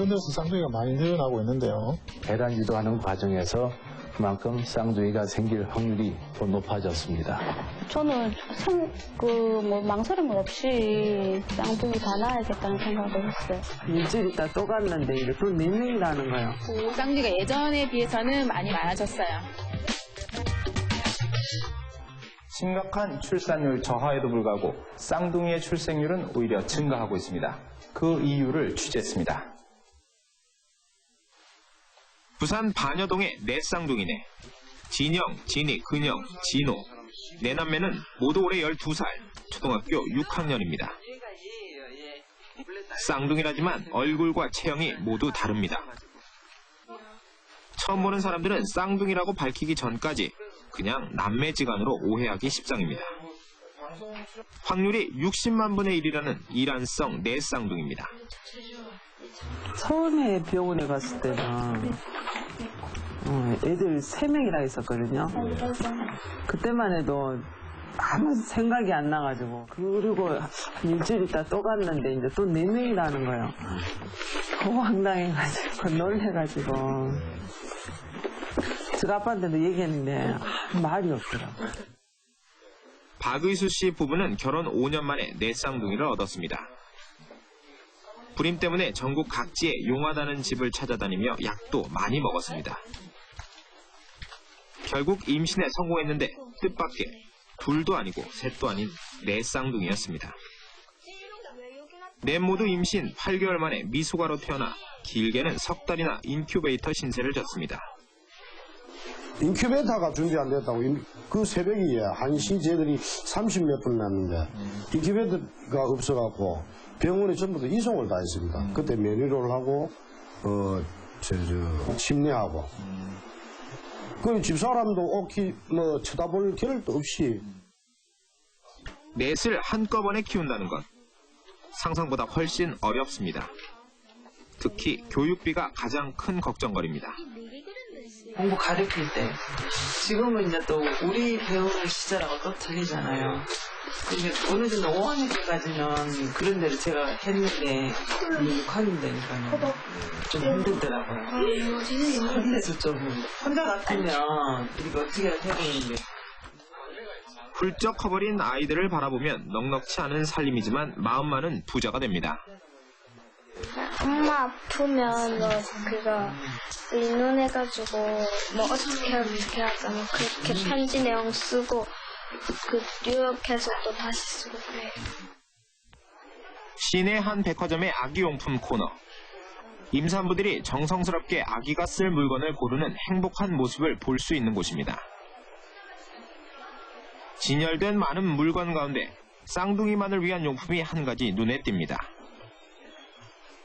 이런 데서 쌍둥이가 많이 늘어나고 있는데요. 배란 유도하는 과정에서 그만큼 쌍둥이가 생길 확률이 더 높아졌습니다. 저는 망설임 없이 쌍둥이 다 낳아야겠다는 생각을 했어요. 일주일 있다 또 갔는데 이제 또 4명이라는 거예요. 쌍둥이가 예전에 비해서는 많이 많아졌어요. 심각한 출산율 저하에도 불구하고 쌍둥이의 출생률은 오히려 증가하고 있습니다. 그 이유를 취재했습니다. 부산 반여동의 네 쌍둥이네. 진영, 진희, 근영, 진호. 네 남매는 모두 올해 12살, 초등학교 6학년입니다. 쌍둥이라지만 얼굴과 체형이 모두 다릅니다. 처음 보는 사람들은 쌍둥이라고 밝히기 전까지 그냥 남매지간으로 오해하기 십상입니다. 확률이 60만 분의 1이라는 이란성 네 쌍둥이입니다. 처음에 병원에 갔을 때는 애들 3명이라 했었거든요. 그때만 해도 아무 생각이 안 나가지고 그리고 일주일 있다 또 갔는데 이제 또 4명이라는 거예요. 너무 황당해가지고 놀래가지고 저 아빠한테도 얘기했는데 말이 없더라고요. 박의수 씨 부부는 결혼 5년 만에 네 쌍둥이를 얻었습니다. 불임 때문에 전국 각지에 용하다는 집을 찾아다니며 약도 많이 먹었습니다. 결국 임신에 성공했는데 뜻밖의 둘도 아니고 셋도 아닌 네 쌍둥이였습니다. 넷 모두 임신 8개월 만에 미숙아로 태어나 길게는 석 달이나 인큐베이터 신세를 졌습니다. 인큐베이터가 준비 안 됐다고 그 새벽에 1시 쟤들이 30몇 분 났는데 인큐베이터가 없어갖고 병원에 전부 다 이송을 다 했습니다. 그때 메뉴를 하고 심리하고 그 집사람도 쳐다볼 겨를도 없이 넷을 한꺼번에 키운다는 것 상상보다 훨씬 어렵습니다. 특히 교육비가 가장 큰 걱정거리입니다. 공부 가르칠 때 지금은 이제 또 우리 배우는 시절하고 또 틀리잖아요. 근데 어느 정도 5학년 때까지는 그런 데를 제가 했는데 6학년 되니까요 좀 힘들더라고요. 그래서 좀 혼자 같으면 이거 어떻게 해보는데 훌쩍 커버린 아이들을 바라보면 넉넉치 않은 살림이지만 마음만은 부자가 됩니다. 엄마 아프면 그거 의논해가지고 어떻게 하자 그렇게 편지 내용 쓰고 뉴욕해서 또 다시 쓰고 그래요. 시내 한 백화점의 아기용품 코너. 임산부들이 정성스럽게 아기가 쓸 물건을 고르는 행복한 모습을 볼 수 있는 곳입니다. 진열된 많은 물건 가운데 쌍둥이만을 위한 용품이 한 가지 눈에 띕니다.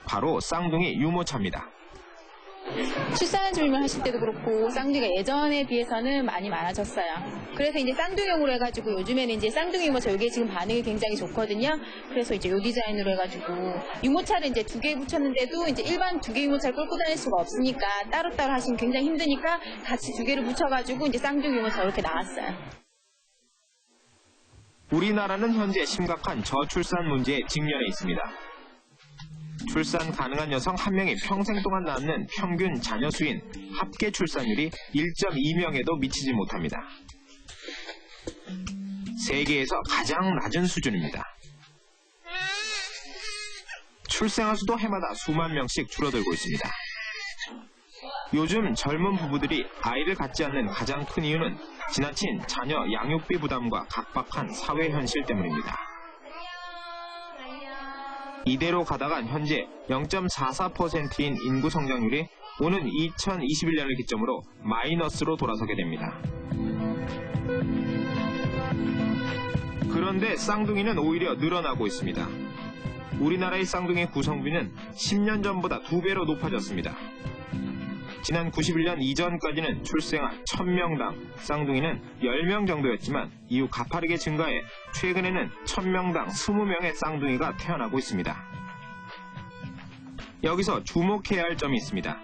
바로 쌍둥이 유모차입니다. 출산 준비를 하실 때도 그렇고 쌍둥이가 예전에 비해서는 많이 많아졌어요. 그래서 이제 쌍둥이용으로 해가지고 요즘에는 이제 쌍둥이 유모차 이게 지금 반응이 굉장히 좋거든요. 그래서 이제 요 디자인으로 해가지고 유모차를 이제 2개 붙였는데도 이제 일반 2개 유모차를 끌고 다닐 수가 없으니까 따로따로 하시면 굉장히 힘드니까 같이 2개를 붙여가지고 이제 쌍둥이 유모차 이렇게 나왔어요. 우리나라는 현재 심각한 저출산 문제에 직면해 있습니다. 출산 가능한 여성 1명이 평생 동안 낳는 평균 자녀 수인 합계 출산율이 1.2명에도 미치지 못합니다. 세계에서 가장 낮은 수준입니다. 출생아 수도 해마다 수만 명씩 줄어들고 있습니다. 요즘 젊은 부부들이 아이를 갖지 않는 가장 큰 이유는 지나친 자녀 양육비 부담과 각박한 사회 현실 때문입니다. 이대로 가다간 현재 0.44%인 인구 성장률이 오는 2021년을 기점으로 마이너스로 돌아서게 됩니다. 그런데 쌍둥이는 오히려 늘어나고 있습니다. 우리나라의 쌍둥이 구성비는 10년 전보다 2배로 높아졌습니다. 지난 91년 이전까지는 출생아 1000명당 쌍둥이는 10명 정도였지만 이후 가파르게 증가해 최근에는 1000명당 20명의 쌍둥이가 태어나고 있습니다. 여기서 주목해야 할 점이 있습니다.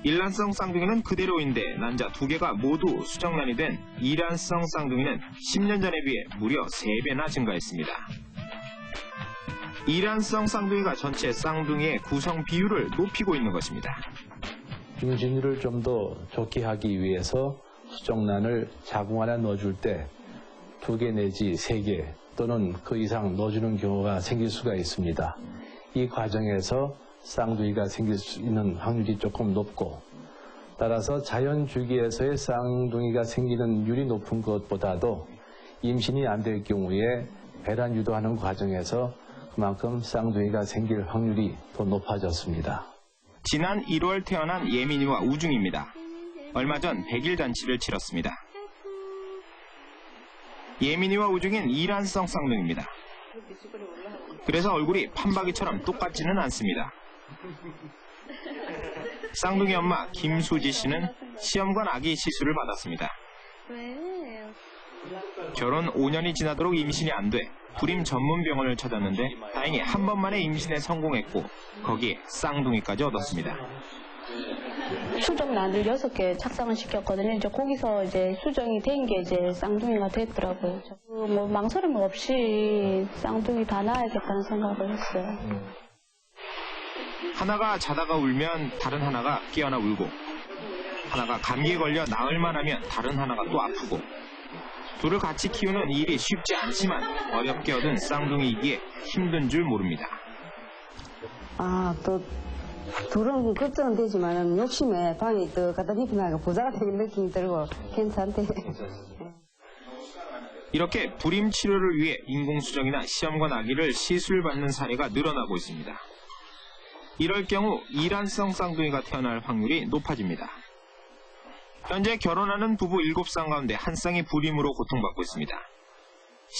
일란성 쌍둥이는 그대로인데 난자 2개가 모두 수정란이 된 이란성 쌍둥이는 10년 전에 비해 무려 3배나 증가했습니다. 이란성 쌍둥이가 전체 쌍둥이의 구성 비율을 높이고 있는 것입니다. 임신율을 좀 더 좋게 하기 위해서 수정란을 자궁 안에 넣어줄 때 2개 내지 3개 또는 그 이상 넣어주는 경우가 생길 수가 있습니다. 이 과정에서 쌍둥이가 생길 수 있는 확률이 조금 높고, 따라서 자연 주기에서의 쌍둥이가 생기는 율이 높은 것보다도 임신이 안 될 경우에 배란 유도하는 과정에서 그만큼 쌍둥이가 생길 확률이 더 높아졌습니다. 지난 1월 태어난 예민이와 우중입니다. 얼마 전 100일 잔치를 치렀습니다. 예민이와 우중인 이란성 쌍둥이입니다. 그래서 얼굴이 판박이처럼 똑같지는 않습니다. 쌍둥이 엄마 김수지 씨는 시험관 아기 시술을 받았습니다. 결혼 5년이 지나도록 임신이 안 돼 불임 전문 병원을 찾았는데 다행히 한 번만에 임신에 성공했고 거기에 쌍둥이까지 얻었습니다. 수정란을 6개 착상을 시켰거든요. 이제 거기서 이제 수정이 된 게 이제 쌍둥이가 됐더라고요. 뭐 망설임 없이 쌍둥이 다 낳아야겠다는 생각을 했어요. 하나가 자다가 울면 다른 하나가 깨어나 울고, 하나가 감기에 걸려 나을만 하면 다른 하나가 또 아프고, 둘을 같이 키우는 일이 쉽지 않지만 어렵게 얻은 쌍둥이이기에 힘든 줄 모릅니다. 또 둘은 걱정은 되지만 욕심에 방이 또 갖다 눕히니까 부자가 되는 느낌이 들고 괜찮대. 이렇게 불임 치료를 위해 인공수정이나 시험관 아기를 시술받는 사례가 늘어나고 있습니다. 이럴 경우 이란성 쌍둥이가 태어날 확률이 높아집니다. 현재 결혼하는 부부 7쌍 가운데 1쌍이 불임으로 고통받고 있습니다.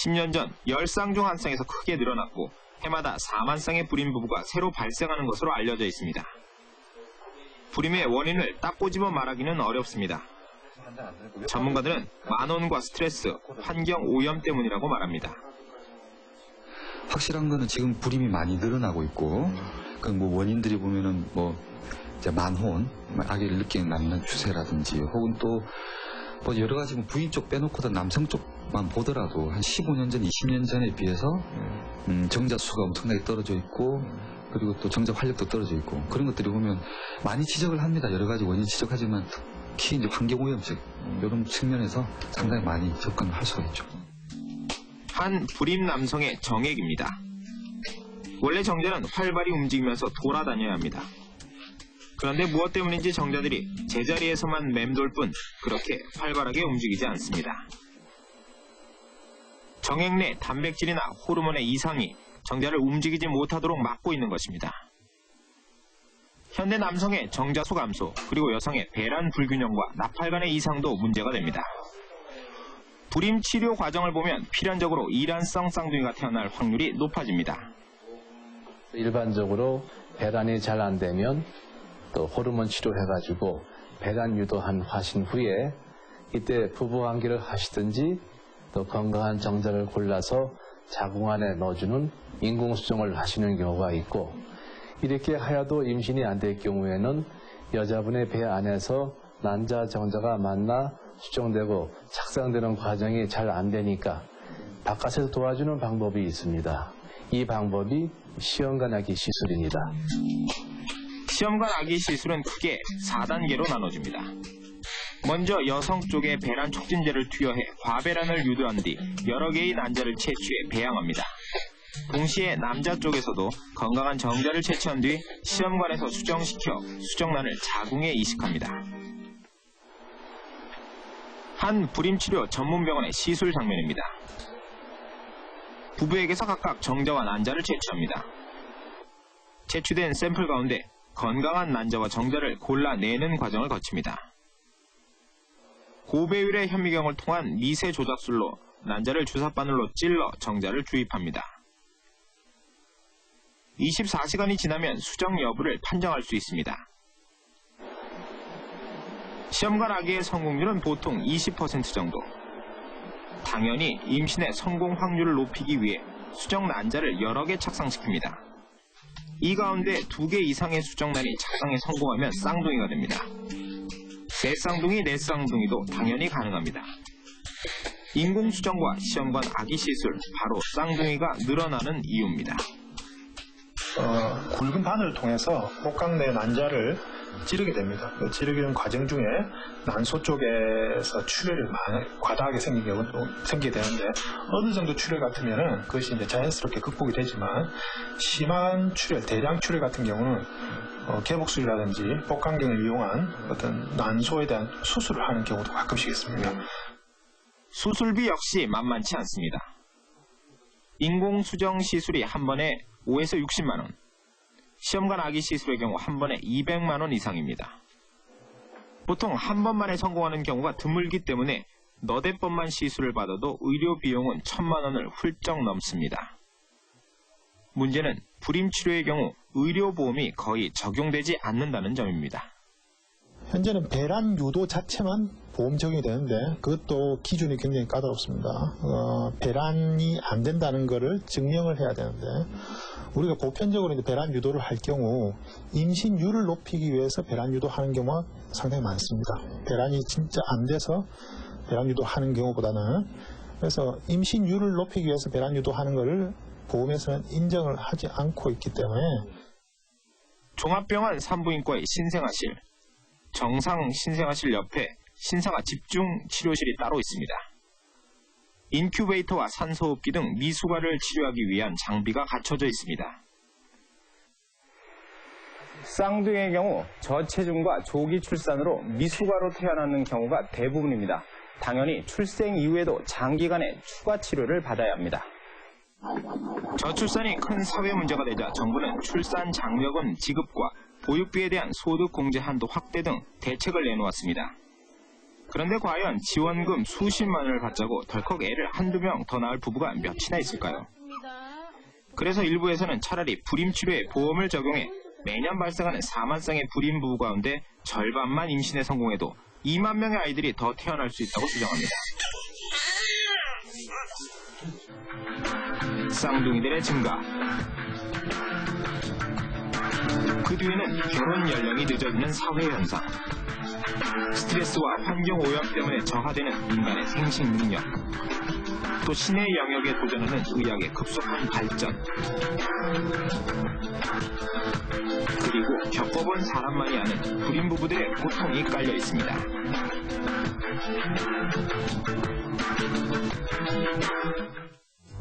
10년 전 10쌍 중 1쌍에서 크게 늘어났고 해마다 4만 쌍의 불임 부부가 새로 발생하는 것으로 알려져 있습니다. 불임의 원인을 딱 꼬집어 말하기는 어렵습니다. 전문가들은 만원과 스트레스, 환경 오염 때문이라고 말합니다. 확실한 거는 지금 불임이 많이 늘어나고 있고, 그 뭐 원인들이 보면은 뭐 이제 만혼, 아기를 늦게 낳는 추세라든지, 혹은 또 뭐 여러 가지 부인 쪽 빼놓고도 남성 쪽만 보더라도 한 15년 전, 20년 전에 비해서 정자 수가 엄청나게 떨어져 있고, 그리고 또 정자 활력도 떨어져 있고, 그런 것들이 보면 많이 지적을 합니다. 여러 가지 원인 지적하지만 특히 이제 환경오염식 이런 측면에서 상당히 많이 접근을 할 수가 있죠. 한 불임 남성의 정액입니다. 원래 정자는 활발히 움직이면서 돌아다녀야 합니다. 그런데 무엇 때문인지 정자들이 제자리에서만 맴돌 뿐 그렇게 활발하게 움직이지 않습니다. 정액 내 단백질이나 호르몬의 이상이 정자를 움직이지 못하도록 막고 있는 것입니다. 현대 남성의 정자수 감소, 그리고 여성의 배란 불균형과 나팔관의 이상도 문제가 됩니다. 불임 치료 과정을 보면 필연적으로 이란성 쌍둥이가 태어날 확률이 높아집니다. 일반적으로 배란이 잘 안 되면 또 호르몬 치료해가지고 배란 유도한 하신 후에 이때 부부관계를 하시든지 또 건강한 정자를 골라서 자궁 안에 넣어주는 인공수정을 하시는 경우가 있고, 이렇게 하여도 임신이 안 될 경우에는 여자분의 배 안에서 난자 정자가 만나 수정되고 착상되는 과정이 잘 안 되니까 바깥에서 도와주는 방법이 있습니다. 이 방법이 시험관 아기 시술입니다. 시험관 아기 시술은 크게 4단계로 나눠집니다. 먼저 여성 쪽에 배란 촉진제를 투여해 과배란을 유도한 뒤 여러 개의 난자를 채취해 배양합니다. 동시에 남자 쪽에서도 건강한 정자를 채취한 뒤 시험관에서 수정시켜 수정란을 자궁에 이식합니다. 한 불임치료 전문병원의 시술 장면입니다. 부부에게서 각각 정자와 난자를 채취합니다. 채취된 샘플 가운데 건강한 난자와 정자를 골라내는 과정을 거칩니다. 고배율의 현미경을 통한 미세 조작술로 난자를 주사바늘로 찔러 정자를 주입합니다. 24시간이 지나면 수정 여부를 판정할 수 있습니다. 시험관 아기의 성공률은 보통 20% 정도. 당연히 임신의 성공 확률을 높이기 위해 수정 난자를 여러 개 착상시킵니다. 이 가운데 2개 이상의 수정란이 착상에 성공하면 쌍둥이가 됩니다. 3쌍둥이, 4쌍둥이도 당연히 가능합니다. 인공수정과 시험관 아기 시술, 바로 쌍둥이가 늘어나는 이유입니다. 굵은 바늘을 통해서 복강 내 난자를 찌르게 됩니다. 그 찌르는 과정 중에 난소 쪽에서 출혈이 과다하게 생기게 되는데 어느 정도 출혈 같으면은 그것이 이제 자연스럽게 극복이 되지만 심한 출혈, 대량 출혈 같은 경우는 개복술이라든지 복강경을 이용한 어떤 난소에 대한 수술을 하는 경우도 가끔씩 있습니다. 수술비 역시 만만치 않습니다. 인공수정 시술이 한 번에 5에서 60만 원, 시험관 아기 시술의 경우 한 번에 200만 원 이상입니다. 보통 한 번만에 성공하는 경우가 드물기 때문에 너댓 번만 시술을 받아도 의료 비용은 1,000만 원을 훌쩍 넘습니다. 문제는 불임치료의 경우 의료보험이 거의 적용되지 않는다는 점입니다. 현재는 배란 유도 자체만 보험 적용이 되는데 그것도 기준이 굉장히 까다롭습니다. 배란이 안 된다는 것을 증명을 해야 되는데 우리가 보편적으로 이제 배란 유도를 할 경우 임신율을 높이기 위해서 배란 유도하는 경우가 상당히 많습니다. 배란이 진짜 안 돼서 배란 유도하는 경우보다는 그래서 임신율을 높이기 위해서 배란 유도하는 것을 보험에서는 인정을 하지 않고 있기 때문에 종합병원 산부인과의 신생아실, 정상 신생아실 옆에 신생아 집중치료실이 따로 있습니다. 인큐베이터와 산소호흡기 등 미숙아를 치료하기 위한 장비가 갖춰져 있습니다. 쌍둥이의 경우 저체중과 조기 출산으로 미숙아로 태어나는 경우가 대부분입니다. 당연히 출생 이후에도 장기간의 추가 치료를 받아야 합니다. 저출산이 큰 사회 문제가 되자 정부는 출산 장려금 지급과 보육비에 대한 소득 공제 한도 확대 등 대책을 내놓았습니다. 그런데 과연 지원금 수십만 원을 받자고 덜컥 애를 한두 명 더 낳을 부부가 몇이나 있을까요? 그래서 일부에서는 차라리 불임치료에 보험을 적용해 매년 발생하는 4만 쌍의 불임 부부 가운데 절반만 임신에 성공해도 2만 명의 아이들이 더 태어날 수 있다고 주장합니다. 쌍둥이들의 증가, 그 뒤에는 결혼 연령이 늦어지는 사회 현상, 스트레스와 환경 오염 때문에 저하되는 인간의 생식 능력, 또 신의 영역에 도전하는 의학의 급속한 발전, 그리고 겪어본 사람만이 아는 불임 부부들의 고통이 깔려 있습니다.